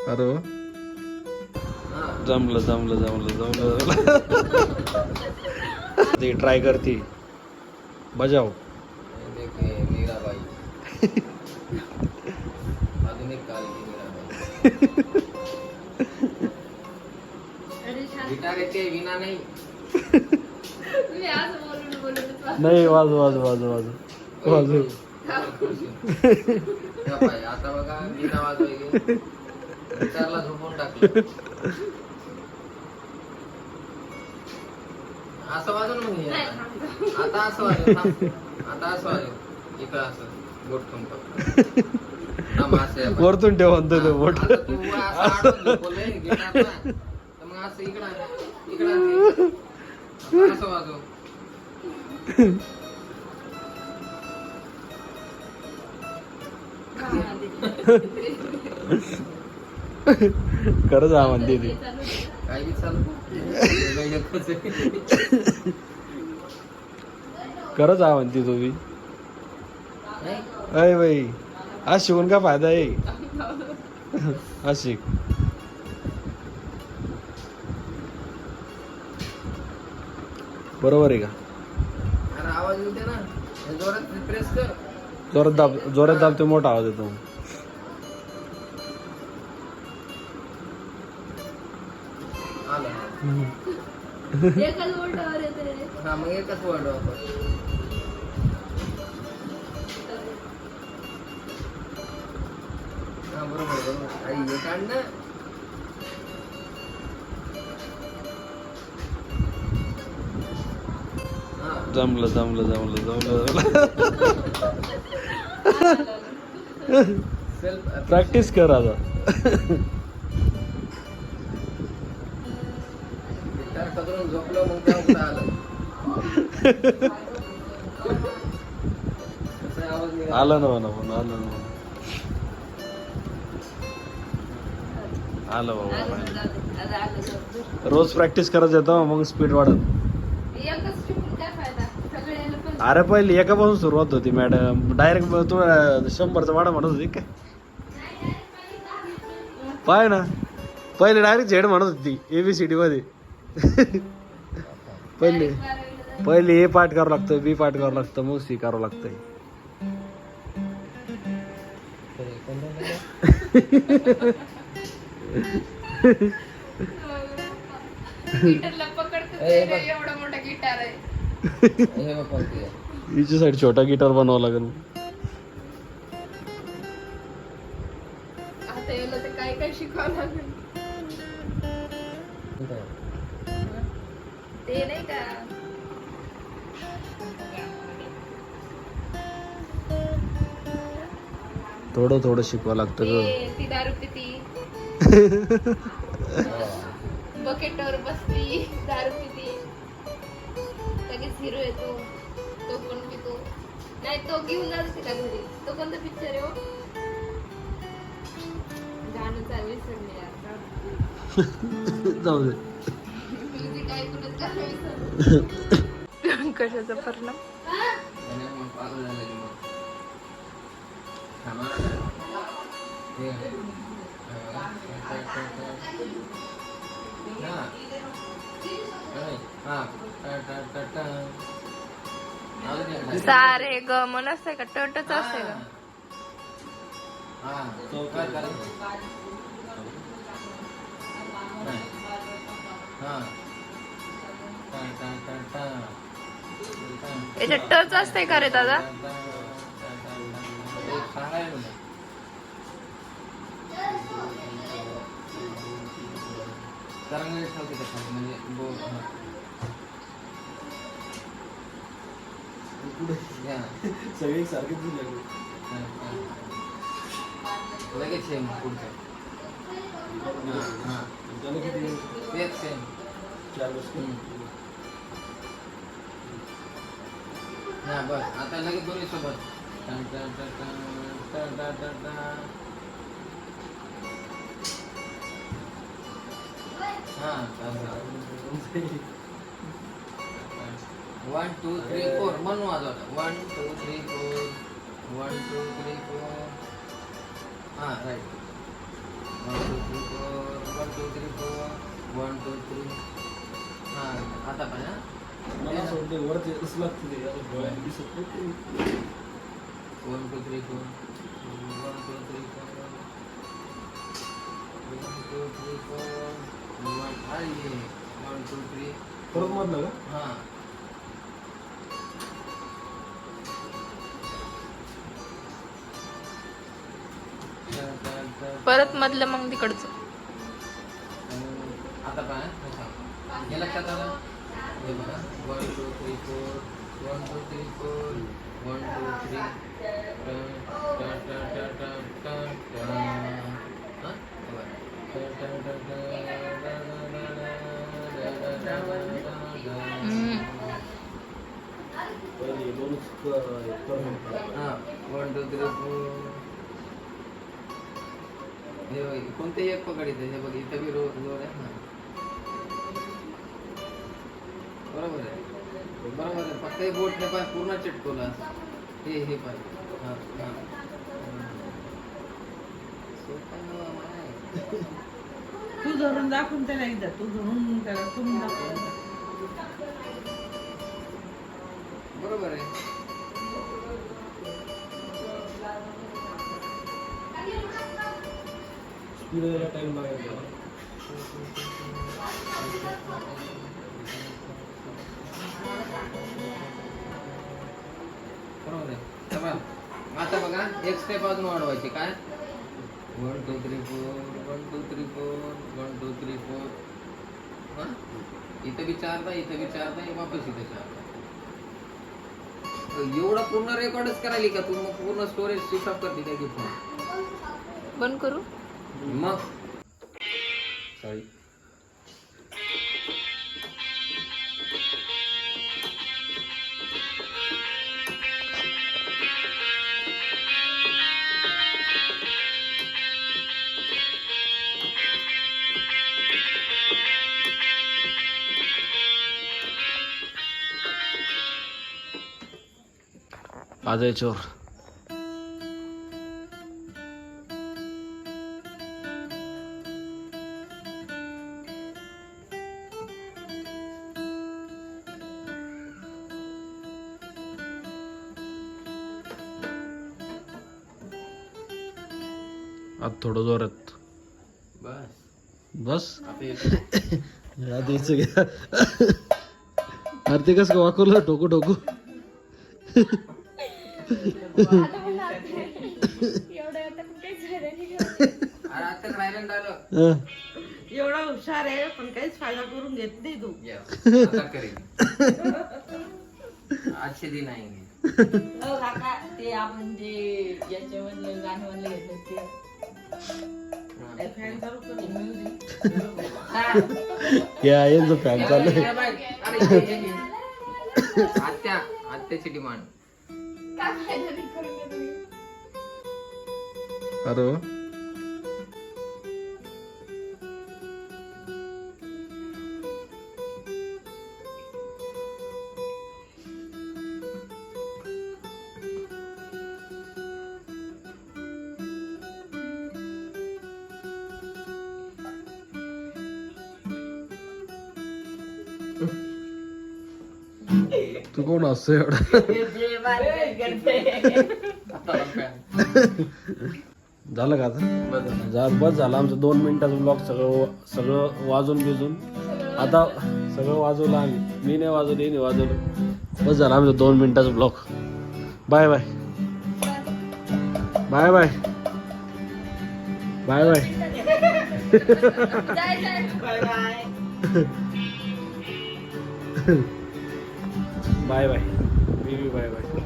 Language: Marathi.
अरे वा. जमलं जमलं जमलं जमलं जमलं. ते ट्राय करते. बजाव. मीराबाई आधुनिक काल की मीराबाई. गिटार येते विना नाही. नाही वाजू वाजू वाजू वाजू वाजू. आता बघा विना वाजवायला गिटारला झोपून टाकलं. असं वाजव ना मग. आता असं वाजव. आता असं वाजव. इकडं असं बोट ठेवून पकड. वरतून ठेव म्हणतो तो बोट. तू असं आडून झोपवलंय गिटारला, तर मग असं इकडं इकडं असं वाजव. खरंच हा म्हणते ती. काय बी चालू. खरंच हा म्हणते तुम्ही. अय बाई आज शिकून काय फायदा आहे. आज शिक. बरोबर आहे का. अरे आवाज येते ना, जोरात प्रेस कर. जोरात दाबते मोठा आवाज येतो. आलं. एकच बोटावर येते. हा मग एकच वर्ड वापर. हा बरोबर बरोबर. आई हे काढ ना. हा जमलं जमलं जमलं जमलं जमलं. सेल्फ प्रॅक्टिस कर आता. गिटार पकडून झोपलो मग तेव्हा कुठं आलं. कसं आवाज निघाला? आलं ना म्हणा पण आलं ना. आलं बाबा. रोज प्रॅक्टिस करत येतो मग स्पीड वाढत. एकच शिकून काय फायदा. सगळ्याला पण अरे पहिले एकापासून सुरुवात होती मॅडम. डायरेक्ट तू 100चा वाडा म्हणत होती काय. पाय ना पहिले डायरेक्ट झेड म्हणत होती ABCD मध्ये. पहिले A पाठ करावं लागतं, B पाठ करावं लागतं, मग C करावं लागतंय. गिटारला पकडतो एवढा मोठा गिटार आहे. हे बघ कोणती आहे. हिच्यासाठी छोटा गिटार बनवावा लागेल. आता याला तर काय काय शिकावं लागेल. ते नाही का थोडं थोडं शिकवावं लागतं ग. ती दारू पिती बकेटवर बसली दारू पिती लगेच हिरो येतो तो पण पितो. नाही तो घेऊन जातो का घरी. तो कोणता पिक्चर आहे हो. गाणं चालू विसरले यार. जाऊ दे. म्युझिक ऐकूनच गाणं विसरले. कशाचा परिणाम. आणि मग पागल झालं की मग. थांबा. हे आहे. हा. हा. सारे ग मन असते का टटच असते का. हा चौकार करायचं. हा याच्यात टच असते का रे दादा. सांगायला ना. तरंगाई ठेवते त्याच्यात म्हणजे सगळे सारखेच लगेच सेम पुढचं. हां तेच सेम. हां बस आता लगेच दोन्ही सोबत. हां 1 2 3 4 म्हणून वाजवलं. 1 2 3 4 1 2 3 4. हां राईट. 1 2 1 2 3 4 1 2 3 हा आता पण हा मला असं वाटतं वरती असं लागतं ते आता डोळ्यात दिसत नाही ते. 1 2 3 4 1 2 3 4 1 2 3 4 1 आहे 1 2 3 परत मधलं का? हा परत मधलं मग तिकडचं. आता पहा हे लक्षात आलं हे बघा 1 2 3 4 1 2 3 4 1 2 3 पहिले दोनच हा 1 2 3 4 हे बघ कोणते एक पकडायचं हे बघ इथं बी रोड आहे ना बरोबर आहे फक्त हे बोट नाही पाहिजे पूर्ण चिटकवलं असं हे पाहिजे हा हा तू धरून दाखवून त्याला एकदा तू धरून त्याला तुम्ही दाखवून बरोबर आहे स्पीड यायला टाइम लागायचा. बरोबर आहे चला आता बघा एक स्टेप अजून वाढवायची काय 1 2 3 4 1 2 3 4 1 2 3 4 हा इथं बी चारदा वापस इथे चारदा एवढं पूर्ण रेकॉर्डच करायली का तू मग पूर्ण स्टोरेज स्विच ऑफ करते काय की फोन बंद करू. मग सॉरी आजय चोर. आज थोडं जोरात बस बस आता आधी यायचं घ्या. अरे ते कसं वाकवलं टोकू टोकू. अरे आता सायलेंट आलं हं. एवढा हुशार आहे पण काहीच फायदा करून घेत नाही तू आता करेल आजचे दिन आएंगे काका ते आपण जे याच्यामधलं गाणं म्हणलं घेतलं ते फॅन चालू कर म्युझिक या यांचं फॅन चालू आहे. आत्याची डिमांड काय फायदा नाही करून घेत मी. अरे वा. तू कोण असतो एवढा? झालं का आता? बस झालं आमचं 2 मिनिटाचं ब्लॉग सगळं वाजून बिजून आता सगळं वाजवलं आम्ही. मी नाही वाजवलं येणे वाजवलं. बस झालं आमचं 2 मिनिटाचं blog. Bye bye bye bye bye bye जाय bye bye bye bye baby bye bye.